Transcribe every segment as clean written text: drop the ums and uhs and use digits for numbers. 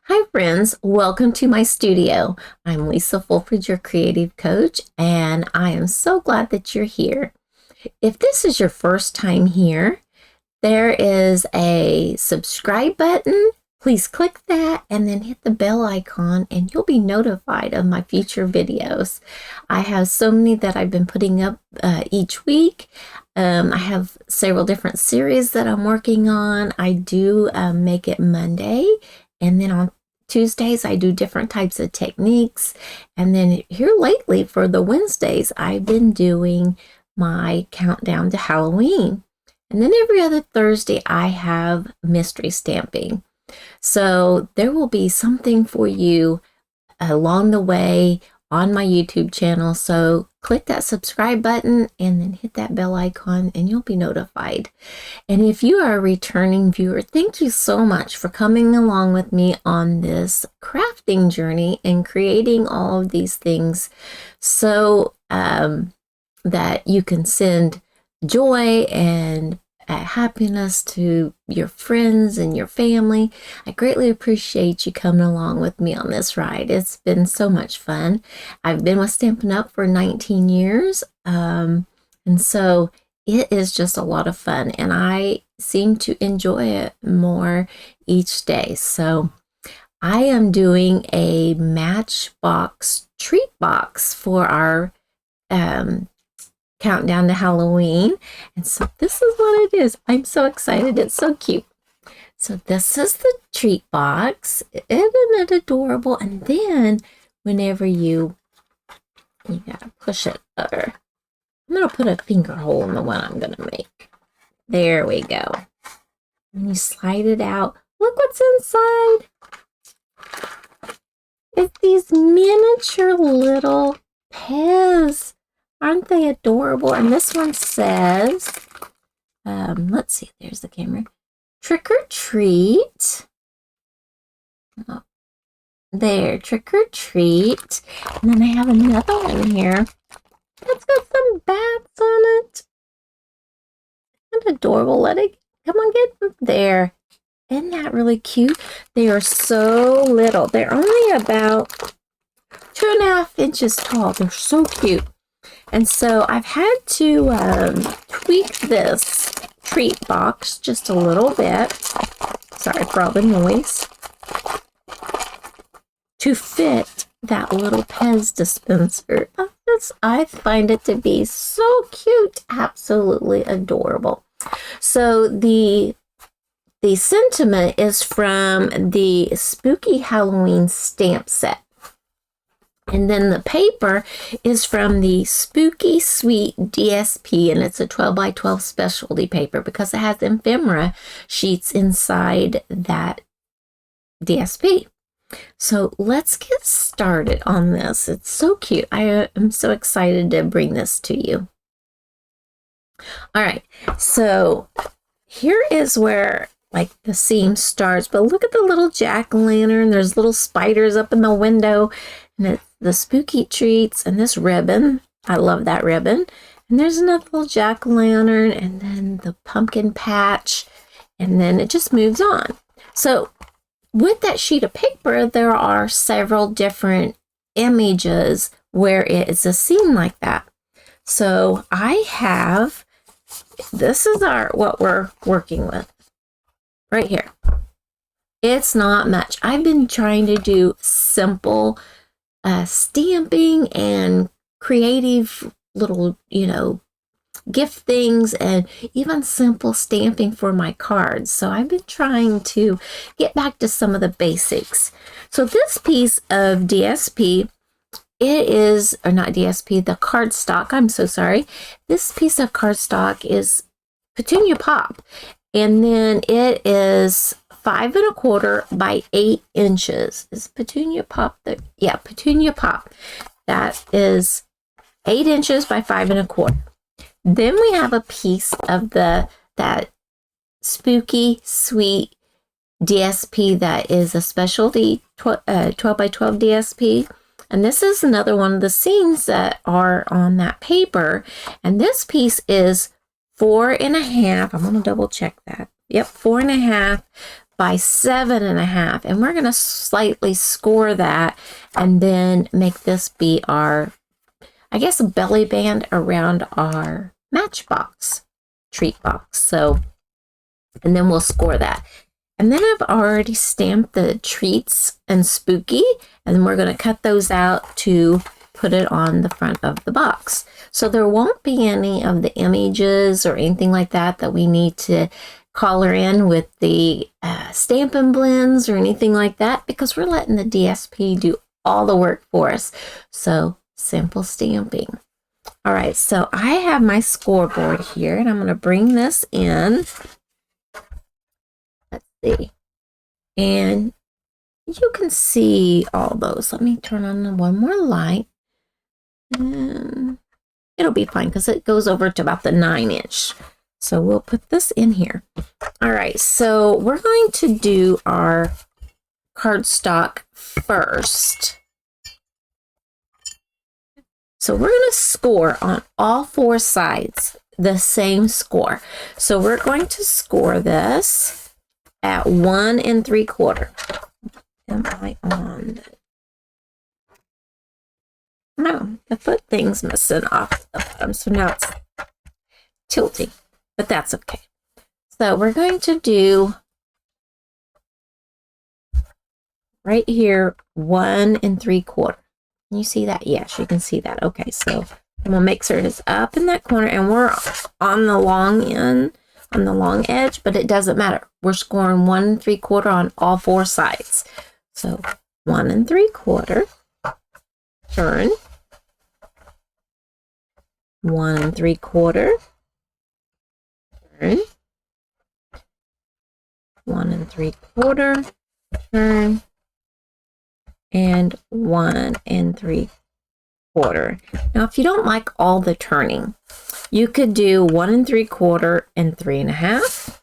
Hi friends, welcome to my studio. I'm Lisa Fulford, your creative coach, and I am so glad that you're here. If this is your first time here, there is a subscribe button. Please click that and then hit the bell icon and you'll be notified of my future videos. I have so many that I've been putting up each week. I have several different series that I'm working on. I do make it Monday, and then on Tuesdays I do different types of techniques. And then here lately for the Wednesdays, I've been doing my countdown to Halloween. And then every other Thursday, I have mystery stamping. So there will be something for you along the way on my YouTube channel. So click that subscribe button and then hit that bell icon and you'll be notified. And if you are a returning viewer, thank you so much for coming along with me on this crafting journey and creating all of these things so that you can send joy and happiness to your friends and your family. I greatly appreciate you coming along with me on this ride. It's been so much fun. I've been with Stampin' Up! For 19 years, and so it is just a lot of fun, and I seem to enjoy it more each day. So I am doing a Matchbox treat box for our countdown to Halloween. And so this is what it is. I'm so excited. It's so cute. So this is the treat box. Isn't it adorable? And then whenever you gotta push it over. I'm gonna put a finger hole in the one I'm gonna make. There we go. And you slide it out. Look what's inside. It's these miniature little Pez. Aren't they adorable? And this one says, let's see, there's the camera. Trick or treat. Oh, there, trick or treat. And then I have another one here. It's got some bats on it. Isn't that adorable? Let it, come on, get there. Isn't that really cute? They are so little. They're only about 2.5 inches tall. They're so cute. And so I've had to tweak this treat box just a little bit. Sorry for all the noise. To fit that little Pez dispenser. I find it to be so cute. Absolutely adorable. So the sentiment is from the Spooky Halloween stamp set. And then the paper is from the Spooky Sweet DSP, and it's a 12 by 12 specialty paper because it has ephemera sheets inside that DSP. So let's get started on this. It's so cute. I am so excited to bring this to you. All right, so here is where like the seam starts, but look at the little jack-o'-lantern. There's little spiders up in the window, and it's the spooky treats and this ribbon. I love that ribbon. And there's another little jack-o'-lantern, and then the pumpkin patch, and then it just moves on. So with that sheet of paper, there are several different images where it is a scene like that. So I have, this is what we're working with right here. It's not much. I've been trying to do simple stamping and creative little, gift things and even simple stamping for my cards. So I've been trying to get back to some of the basics. So this piece of DSP, it is, or not DSP, the cardstock, I'm so sorry. This piece of cardstock is Petunia Pop. And then it is 5 1/4 by 8 inches. Is Petunia Pop the, yeah, Petunia Pop. That is 8 inches by 5 1/4. Then we have a piece of that Spooky Sweet DSP that is a specialty 12 by 12 DSP. And this is another one of the scenes that are on that paper. And this piece is 4 1/2. I'm going to double check that. Yep, 4 1/2 by 7.5, and we're going to slightly score that and then make this be our, I guess, a belly band around our matchbox treat box. So, and then we'll score that. And then I've already stamped the treats and spooky, and we're going to cut those out to put it on the front of the box. So there won't be any of the images or anything like that that we need to color in with the Stampin' Blends or anything like that, because we're letting the DSP do all the work for us. So simple stamping. All right, so I have my scoreboard here, and I'm going to bring this in. Let's see. And you can see all those. Let me turn on one more light. And it'll be fine because it goes over to about the 9-inch. So we'll put this in here. All right, so we're going to do our cardstock first. So we're going to score on all 4 sides the same score. So we're going to score this at 1 3/4. Am I on? No, the foot thing's missing off the bottom, so now it's tilting, but that's okay. So we're going to do right here 1 3/4. Can you see that? Yes, you can see that. Okay, so I'm gonna make sure it's up in that corner, and we're on the long end, on the long edge, but it doesn't matter. We're scoring 1 3/4 on all 4 sides. So 1 3/4, turn, 1 3/4, turn, 1 3/4, turn, and 1 3/4. Now, if you don't like all the turning, you could do 1 3/4 and 3.5,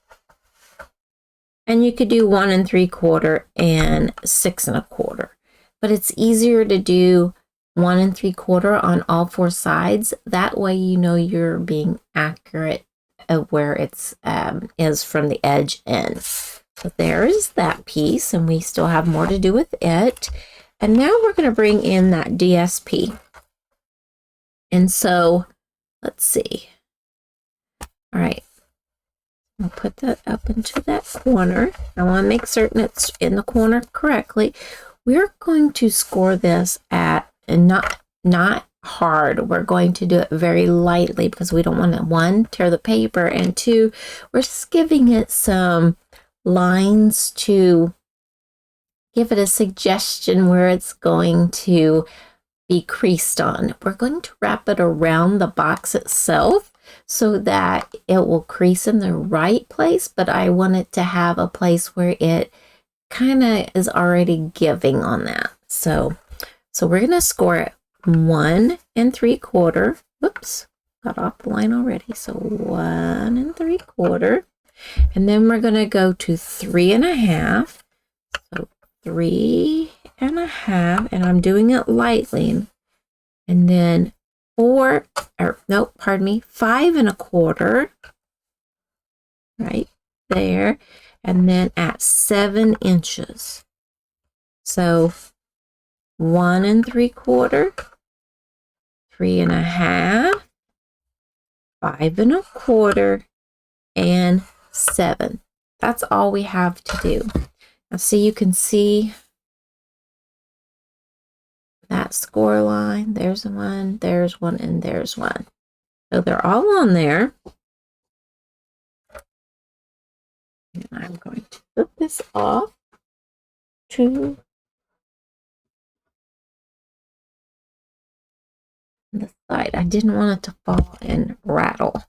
and you could do 1 3/4 and 6 1/4. But it's easier to do 1 3/4 on all 4 sides. That way, you know you're being accurate of where it's is from the edge in. So there is that piece, and we still have more to do with it. And now we're going to bring in that DSP. And so, let's see. All right. I'll put that up into that corner. I want to make certain it's in the corner correctly. We're going to score this at, and not hard. We're going to do it very lightly because we don't want to, 1, tear the paper, and 2, we're just giving it some lines to give it a suggestion where it's going to be creased on. We're going to wrap it around the box itself so that it will crease in the right place, but I want it to have a place where it kind of is already giving on that. So we're going to score it 1 3/4. Whoops, got off the line already. So 1 3/4. And then we're going to go to 3.5. So 3.5, and I'm doing it lightly. And then 5 1/4, right there. And then at 7 inches. So 1 3/4, 3.5, 5 1/4, and 7. That's all we have to do. Now see, you can see that score line. There's 1, there's 1, and there's 1. So they're all on there. And I'm going to put this off to the side. I didn't want it to fall and rattle.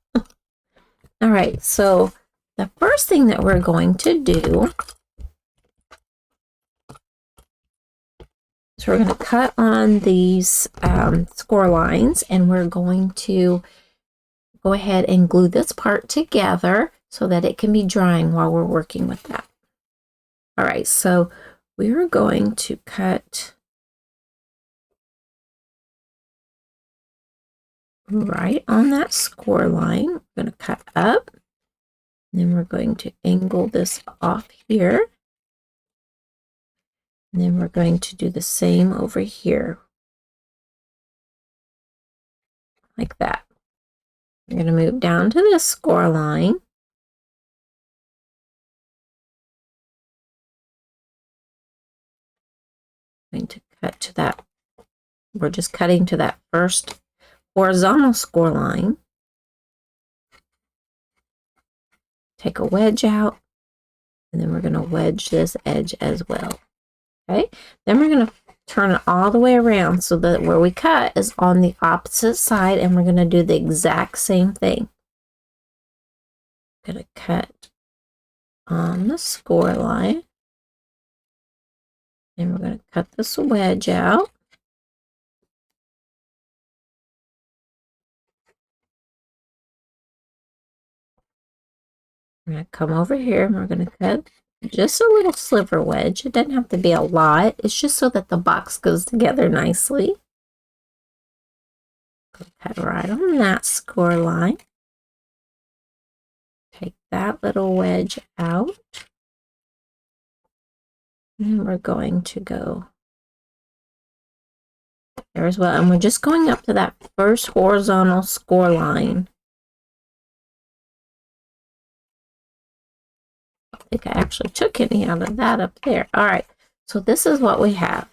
All right, so the first thing that we're going to do is we're going to cut on these score lines, and we're going to go ahead and glue this part together so that it can be drying while we're working with that. All right, so we're going to cut right on that score line. We're going to cut up, and then we're going to angle this off here. And then we're going to do the same over here. Like that. We're going to move down to this score line. Going to cut to that. We're just cutting to that first horizontal score line. Take a wedge out, and then we're going to wedge this edge as well. Okay, then we're going to turn it all the way around so that where we cut is on the opposite side, and we're going to do the exact same thing. I'm going to cut on the score line, and we're going to cut this wedge out. We're going to come over here, and we're going to cut just a little sliver wedge. It doesn't have to be a lot. It's just so that the box goes together nicely. Cut right on that score line. Take that little wedge out. And we're going to go there as well. And we're just going up to that first horizontal score line. I think I actually took any out of that up there. All right, so this is what we have.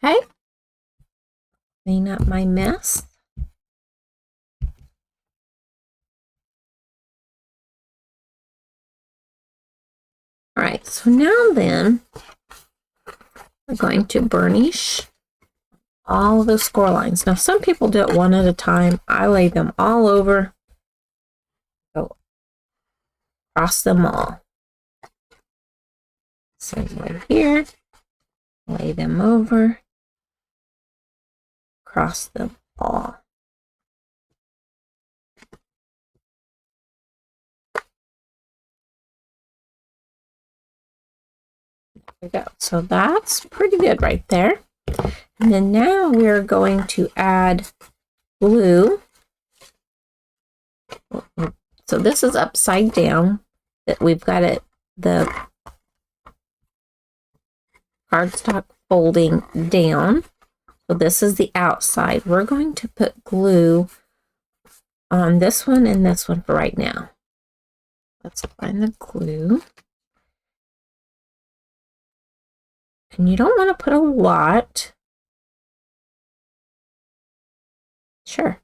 Okay, clean up my mess. All right, so now then, we're going to burnish all of those score lines. Now, some people do it one at a time. I lay them all over. Go across them all. Same way here. Lay them over. Cross them all. There we go. So that's pretty good right there. And then now we're going to add glue. So this is upside down. That we've got it, the cardstock folding down. So this is the outside. We're going to put glue on this one and this one for right now. Let's find the glue. And you don't want to put a lot. Sure.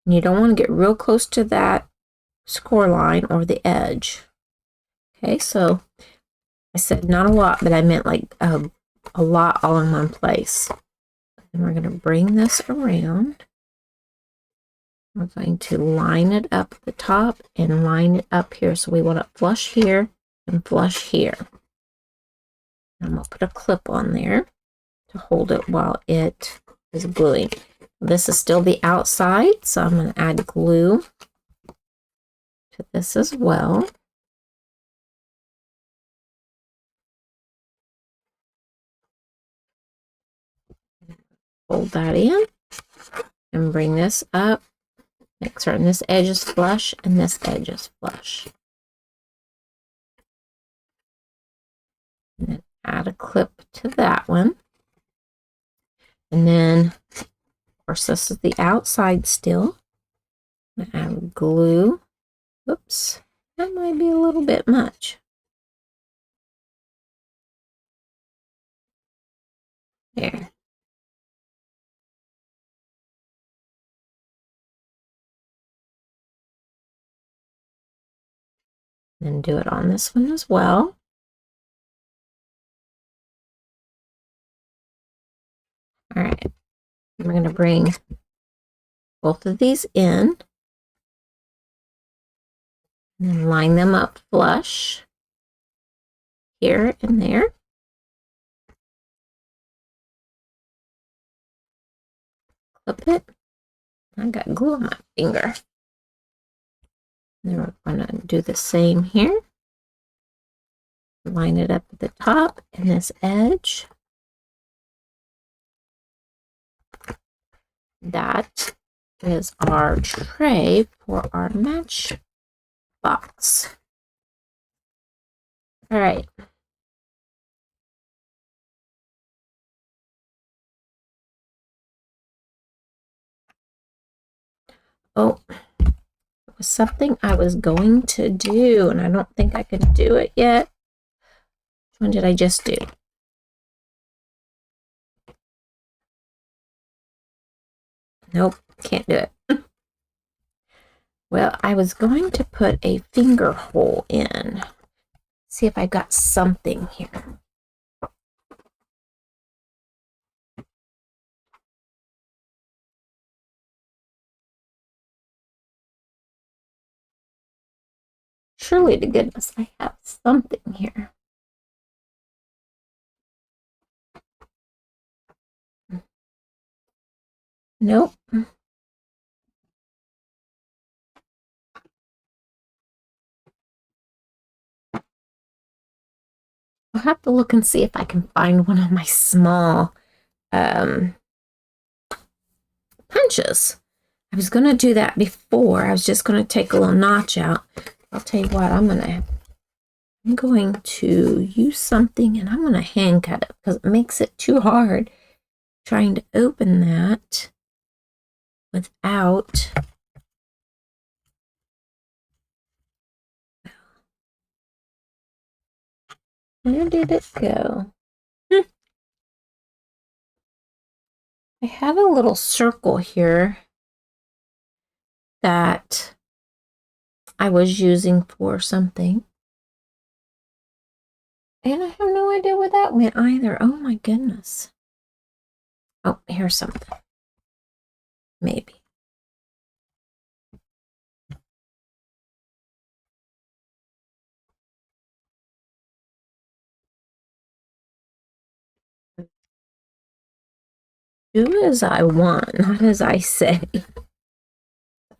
And you don't want to get real close to that score line or the edge. Okay, so I said not a lot, but I meant like a lot all in one place. And we're going to bring this around. We're going to line it up at the top and line it up here. So we want it flush here and flush here. I'm going to put a clip on there to hold it while it is gluing. This is still the outside, so I'm going to add glue to this as well. Fold that in and bring this up. Make certain this edge is flush and this edge is flush. And then add a clip to that one. And then, of course, this is the outside still. I'm going to add glue. Oops, that might be a little bit much. There. And do it on this one as well. All right, we're going to bring both of these in and then line them up flush here and there. Clip it. I got glue on my finger. And then we're going to do the same here. Line it up at the top and this edge. That is our tray for our match box. All right. Oh, it was something I was going to do, and I don't think I can do it yet. Which one did I just do? Nope, can't do it. Well, I was going to put a finger hole in. See if I got something here. Surely to goodness I have something here. Nope. I'll have to look and see if I can find one of my small punches. I was going to do that before. I was just going to take a little notch out. I'll tell you what, I'm going to use something, and I'm going to hand cut it because it makes it too hard trying to open that without. Where did it go? I have a little circle here that I was using for something. And I have no idea where that went either. Oh my goodness. Oh, here's something. Maybe. Do as I want, not as I say.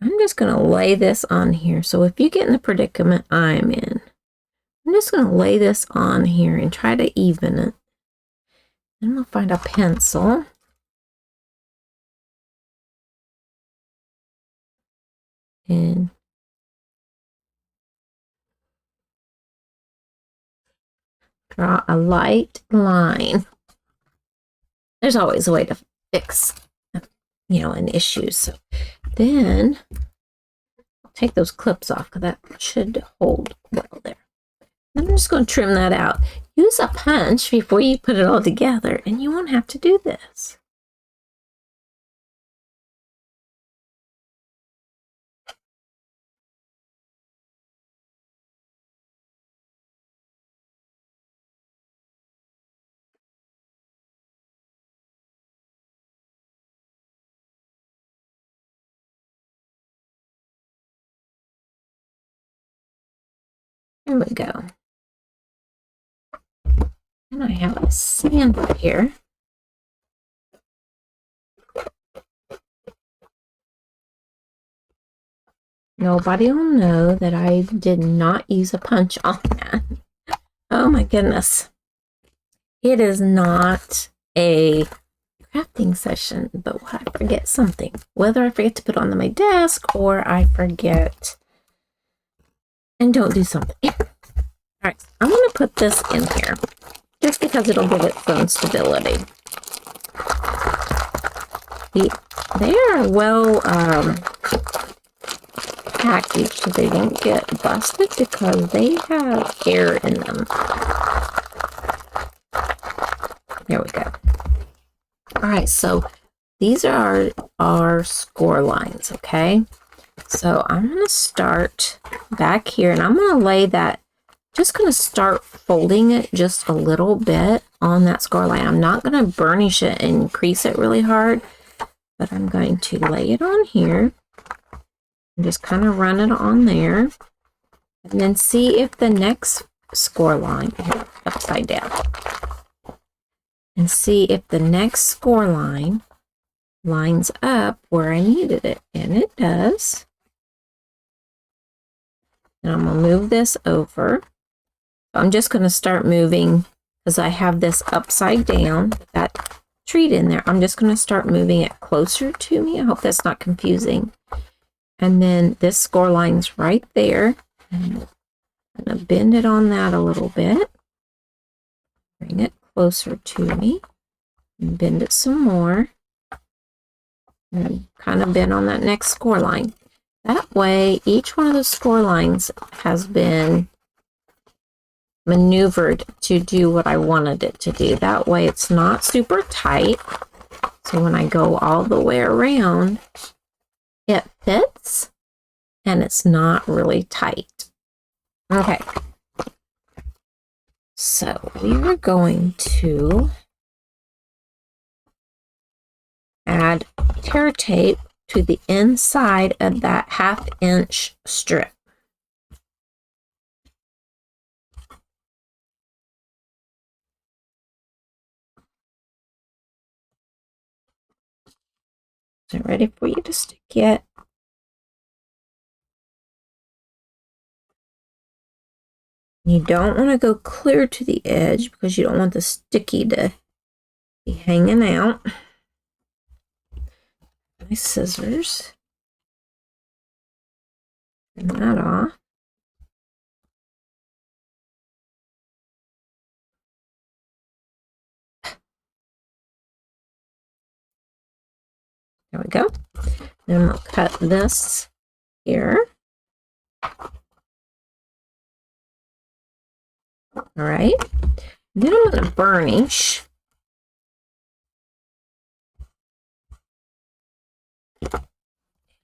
I'm just going to lay this on here. So if you get in the predicament I'm in, I'm just going to lay this on here and try to even it. Then we'll find a pencil. And draw a light line. There's always a way to fix, an issue. So then I'll take those clips off because that should hold well there. I'm just going to trim that out. Use a punch before you put it all together, and you won't have to do this. There we go. And I have a sander here. Nobody will know that I did not use a punch on that. Oh my goodness. It is not a crafting session, but I forget something. Whether I forget to put it on my desk or I forget and don't do something. All right, I'm going to put this in here just because it'll give it some stability. They are well packaged so they don't get busted because they have air in them. There we go. All right, so these are our score lines, okay? So I'm going to start back here, and I'm going to lay that, just going to start folding it just a little bit on that score line. I'm not going to burnish it and crease it really hard, but I'm going to lay it on here and just kind of run it on there, and then see if the next score line, here, upside down, and see if the next score line lines up where I needed it, and it does. And I'm going to move this over. I'm just going to start moving because I have this upside down, that treat in there. I'm just going to start moving it closer to me. I hope that's not confusing. And then this score line's right there. And I'm going to bend it on that a little bit. Bring it closer to me. And bend it some more. And kind of bend on that next score line. That way, each one of the score lines has been maneuvered to do what I wanted it to do. That way, it's not super tight. So when I go all the way around, it fits and it's not really tight. Okay. So we are going to add tear tape to the inside of that 1/2 inch strip. Is it ready for you to stick yet? You don't want to go clear to the edge because you don't want the sticky to be hanging out. My scissors. Trim that off. There we go. Then we'll cut this here. All right. Then I'm going to burnish.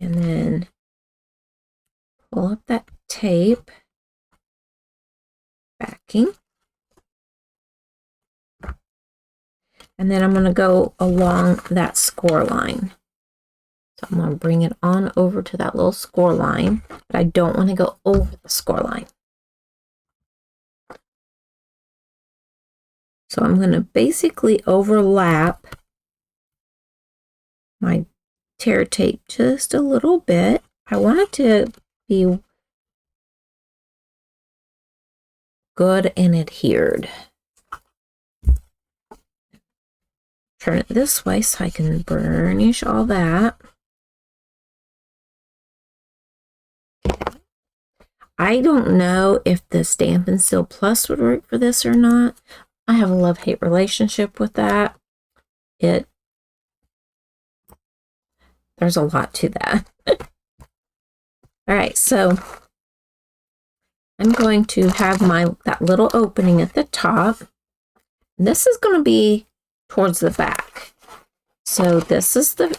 And then pull up that tape, backing. And then I'm going to go along that score line. So I'm going to bring it on over to that little score line, but I don't want to go over the score line. So I'm going to basically overlap my tear tape just a little bit. I want it to be good and adhered. Turn it this way so I can burnish all that. I don't know if the Stampin' Seal Plus would work for this or not. I have a love-hate relationship with that. There's a lot to that. All right, so I'm going to have that little opening at the top. This is going to be towards the back. So this is the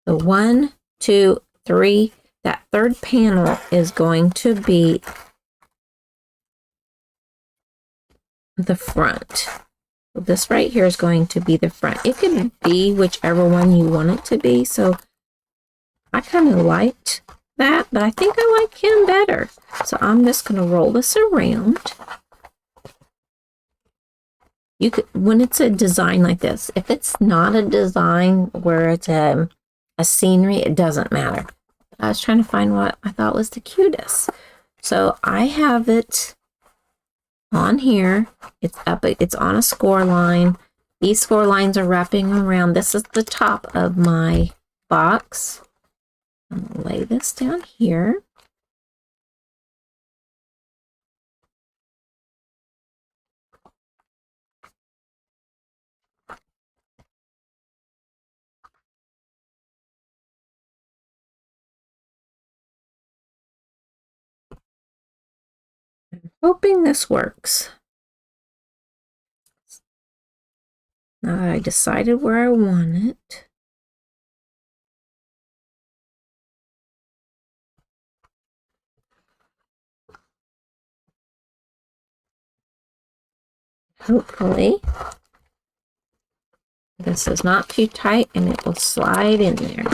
1, 2, 3. That third panel is going to be the front. So this right here is going to be the front. It can be whichever one you want it to be. So I kind of liked that, but I think I like him better. So I'm just going to roll this around. You could, when it's a design like this, if it's not a design where it's a scenery, it doesn't matter. I was trying to find what I thought was the cutest. So I have it on here. It's up, it's on a score line. These score lines are wrapping around. This is the top of my box. I'm going to lay this down here. I'm hoping this works. Now that I decided where I want it. Hopefully this is not too tight and it will slide in there.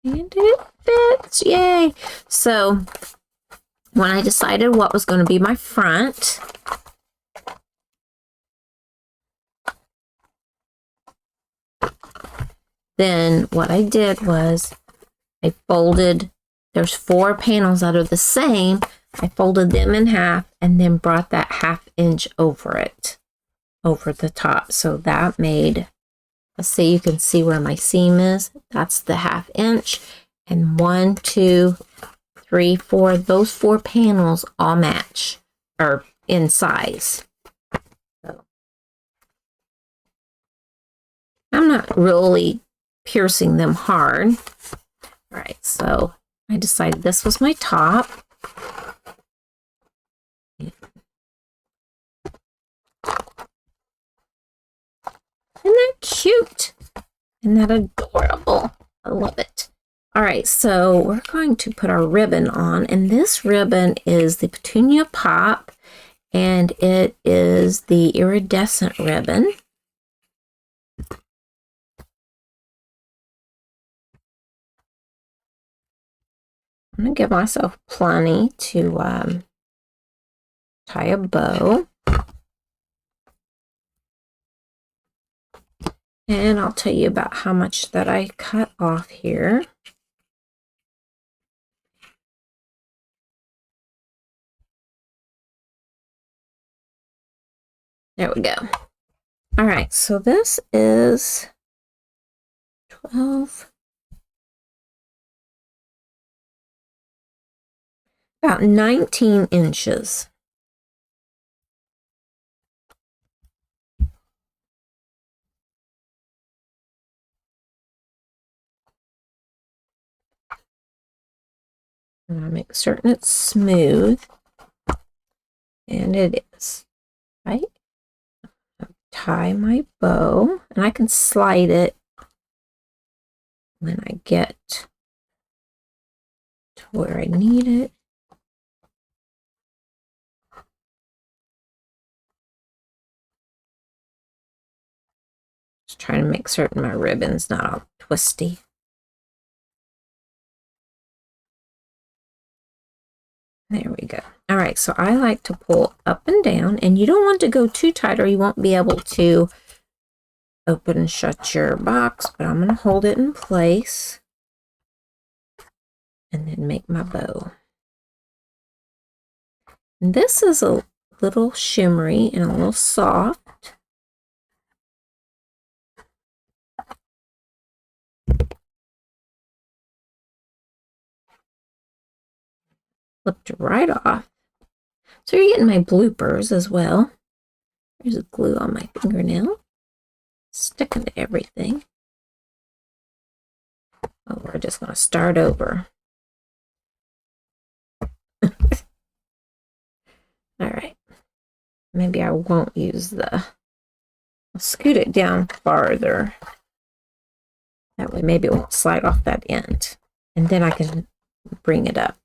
And it fits, yay! So when I decided what was going to be my front, then what I did was I folded, there's 4 panels that are the same. I folded them in half and then brought that 1/2 inch over it, over the top. So that made let's see, you can see where my seam is. That's the 1/2 inch. And 1, 2, 3, 4, those 4 panels all match or in size. So I'm not really piercing them hard. All right, so I decided this was my top. Isn't that cute? Isn't that adorable? I love it. All right, so we're going to put our ribbon on, and this ribbon is the Petunia Pop, and it is the iridescent ribbon. I'm going to give myself plenty to tie a bow. And I'll tell you about how much that I cut off here. There we go. All right, so this is 12, about 19 inches. And I make certain it's smooth, and it is. Right? Tie my bow, and I can slide it when I get to where I need it. Just trying to make certain my ribbon's not all twisty. There we go. All right, so I like to pull up and down, and you don't want to go too tight or you won't be able to open and shut your box, but I'm going to hold it in place and then make my bow. And this is a little shimmery and a little soft. Flipped right off. So you're getting my bloopers as well. There's a glue on my fingernail. Sticking to everything. Oh, we're just going to start over. All right. Maybe I won't use I'll scoot it down farther. That way maybe it won't slide off that end. And then I can bring it up.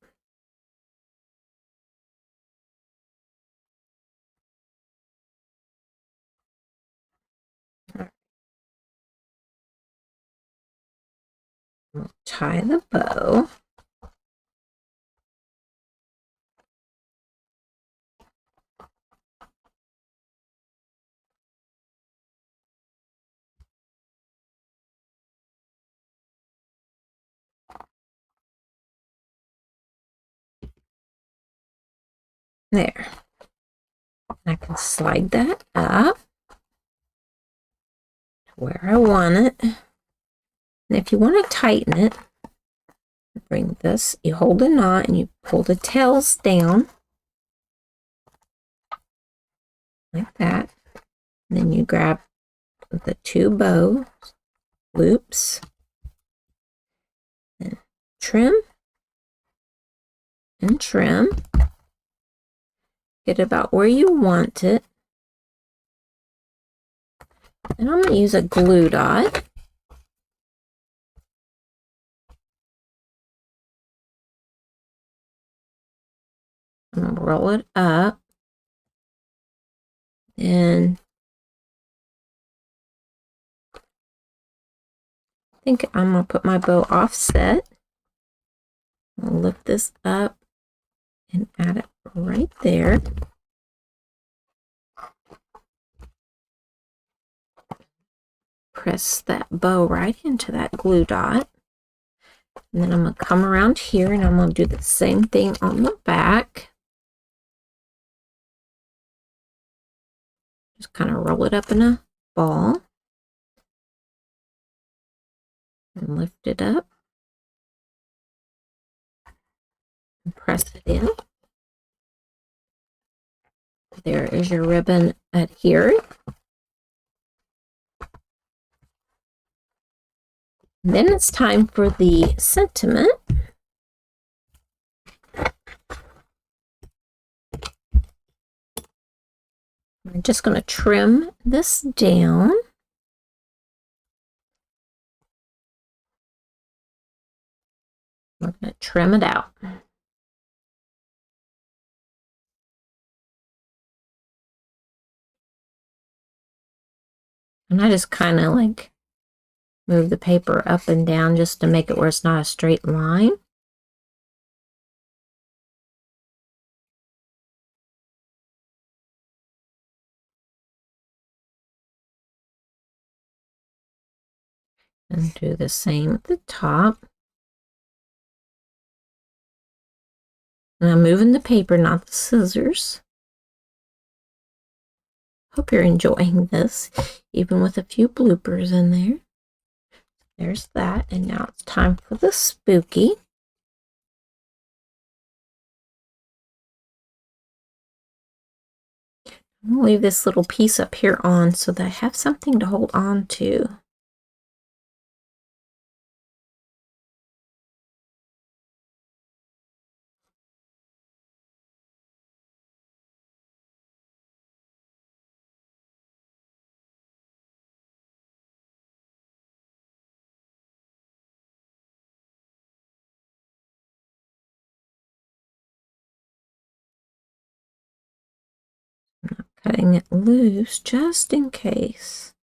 We'll tie the bow. There. I can slide that up to where I want it. And if you want to tighten it, bring this, you hold the knot and you pull the tails down like that. And then you grab the 2 bow loops and trim and trim. Get about where you want it. And I'm going to use a glue dot. I'm going to roll it up. And I think I'm going to put my bow offset. I'll lift this up and add it right there. Press that bow right into that glue dot. And then I'm going to come around here and I'm going to do the same thing on the back. Just kind of roll it up in a ball. and lift it up and press it in. There is your ribbon adhering. Then it's time for the sentiment. I'm just going to trim this down. We're going to trim it out. And I just kind of like move the paper up and down just to make it where it's not a straight line. And do the same at the top. And I'm moving the paper, not the scissors. Hope you're enjoying this, even with a few bloopers in there. There's that, and now it's time for the spooky. I'm going to leave this little piece up here on so that I have something to hold on to. Cutting it loose just in case.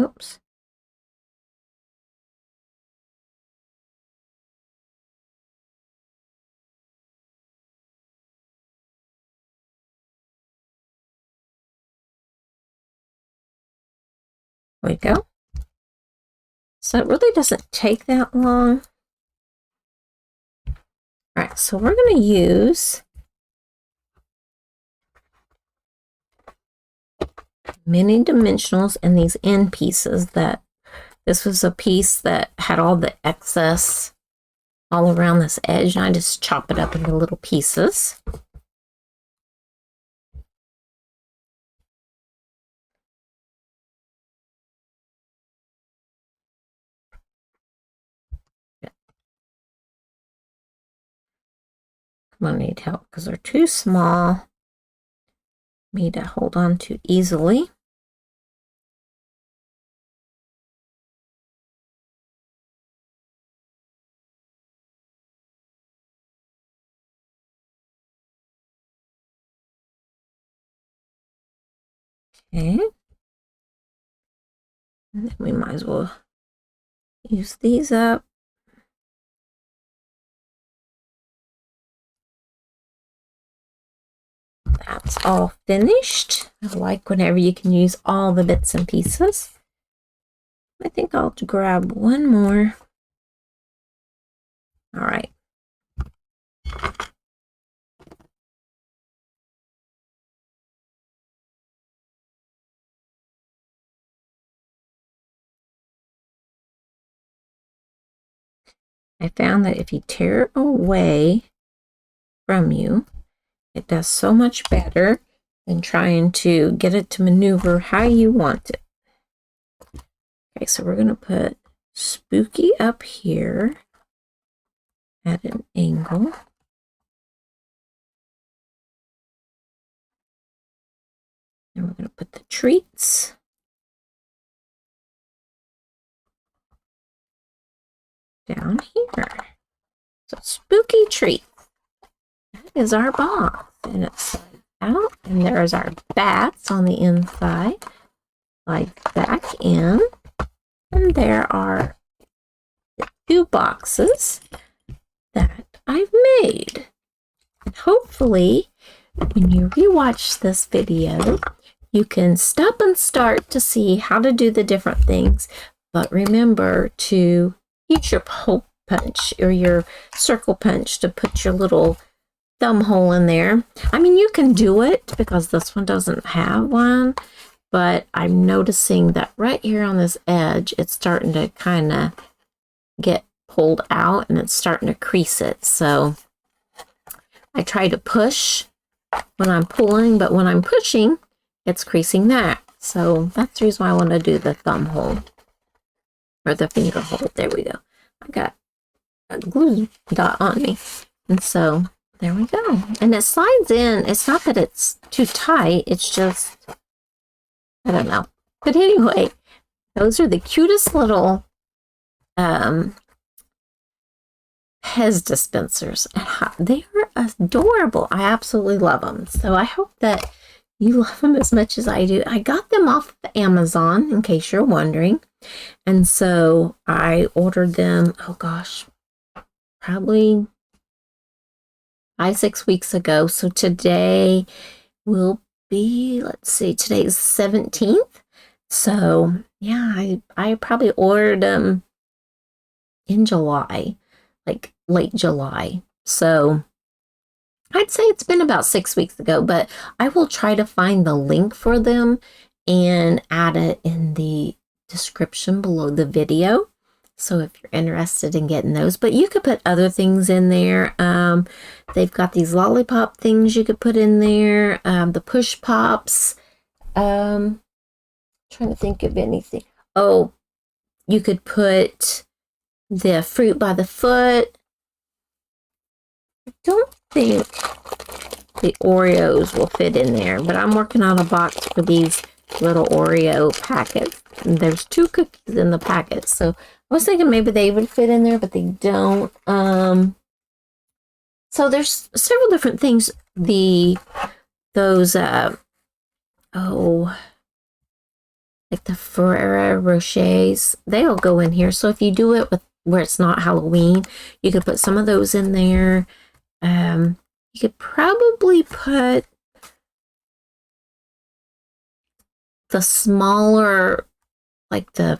Oops. There we go. So it really doesn't take that long. All right, so we're going to use mini dimensionals and these end pieces. That this was a piece that had all the excess all around this edge, and I just chop it up into little pieces. I'm going to need help because they're too small for me to hold on to easily. Okay. And then we might as well use these up. That's all finished. I like whenever you can use all the bits and pieces. I think I'll grab one more. All right. I found that if you tear it away from you, it does so much better than trying to get it to maneuver how you want it. Okay, so we're going to put spooky up here at an angle. And we're going to put the treats down here. So spooky treat. That is our box. And it's out. And there's our bats on the inside. Slide back in. And there are the 2 boxes that I've made. And hopefully, when you rewatch this video, you can stop and start to see how to do the different things. But remember to use your hole punch or your circle punch to put your little thumb hole in there. I mean, you can do it because this one doesn't have one, but I'm noticing that right here on this edge, it's starting to kind of get pulled out and it's starting to crease it. So I try to push when I'm pulling, but when I'm pushing, it's creasing that. So that's the reason why I want to do the thumb hole or the finger hole. There we go. I got a glue dot on me. And so there we go. And it slides in. It's not that it's too tight. It's just, I don't know. But anyway, those are the cutest little Pez dispensers. They are adorable. I absolutely love them. So I hope that you love them as much as I do. I got them off of Amazon, in case you're wondering. And so I ordered them, oh gosh, probably 5-6 weeks ago. So today will be, let's see, today's 17th. So yeah, I probably ordered them in July, like late July. So I'd say it's been about 6 weeks ago, but I will try to find the link for them and add it in the description below the video. So if you're interested in getting those, but you could put other things in there. They've got these lollipop things you could put in there. The push pops. Trying to think of anything. Oh, you could put the fruit by the foot. I don't think the Oreos will fit in there, but I'm working on a box for these little Oreo packets. And there's 2 cookies in the packet, so I was thinking maybe they would fit in there, but they don't. So there's several different things. Those like the Ferrero Rochers, they'll go in here. So if you do it with where it's not Halloween, you could put some of those in there. You could probably put the smaller, like the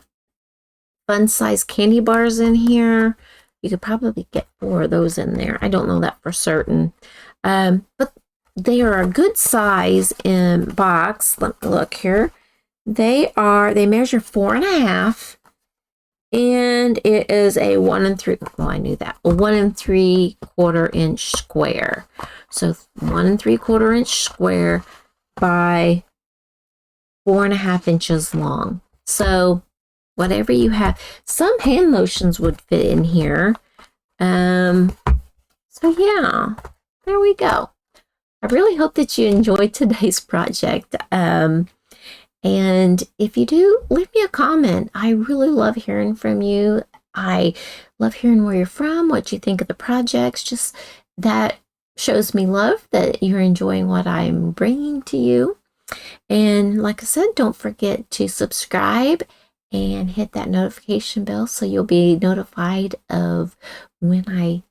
fun size candy bars in here. You could probably get 4 of those in there. I don't know that for certain. But they are a good size in box. Let me look here. They measure 4.5, and it is a 1 3. Well, I knew that. A 1 3/4 inch square. So 1 3/4 inch square by 4.5 inches long. So whatever you have, some hand lotions would fit in here. So yeah, there we go. I really hope that you enjoyed today's project. And if you do, leave me a comment. I really love hearing from you. I love hearing where you're from, what you think of the projects. Just that shows me love that you're enjoying what I'm bringing to you. And like I said, don't forget to subscribe and hit that notification bell so you'll be notified of when I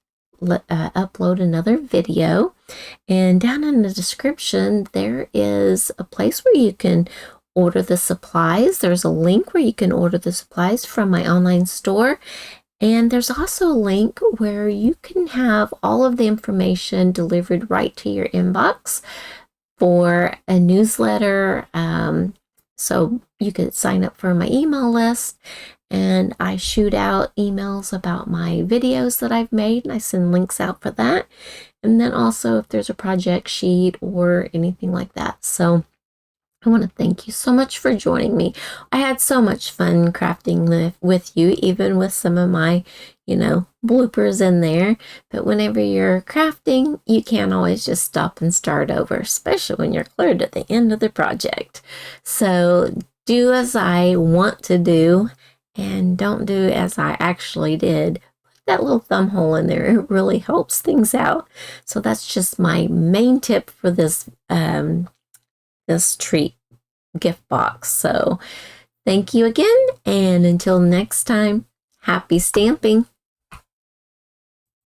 upload another video. And down in the description, there is a place where you can order the supplies. There's a link where you can order the supplies from my online store. And there's also a link where you can have all of the information delivered right to your inbox for a newsletter. So you could sign up for my email list, and I shoot out emails about my videos that I've made, and I send links out for that. And then also if there's a project sheet or anything like that. So I want to thank you so much for joining me. I had so much fun crafting with you, even with some of my, bloopers in there. But whenever you're crafting, you can't always just stop and start over, especially when you're clear at the end of the project. So do as I want to do and don't do as I actually did. Put that little thumb hole in there. It really helps things out. So that's just my main tip for this treat gift box. So thank you again, and until next time, happy stamping.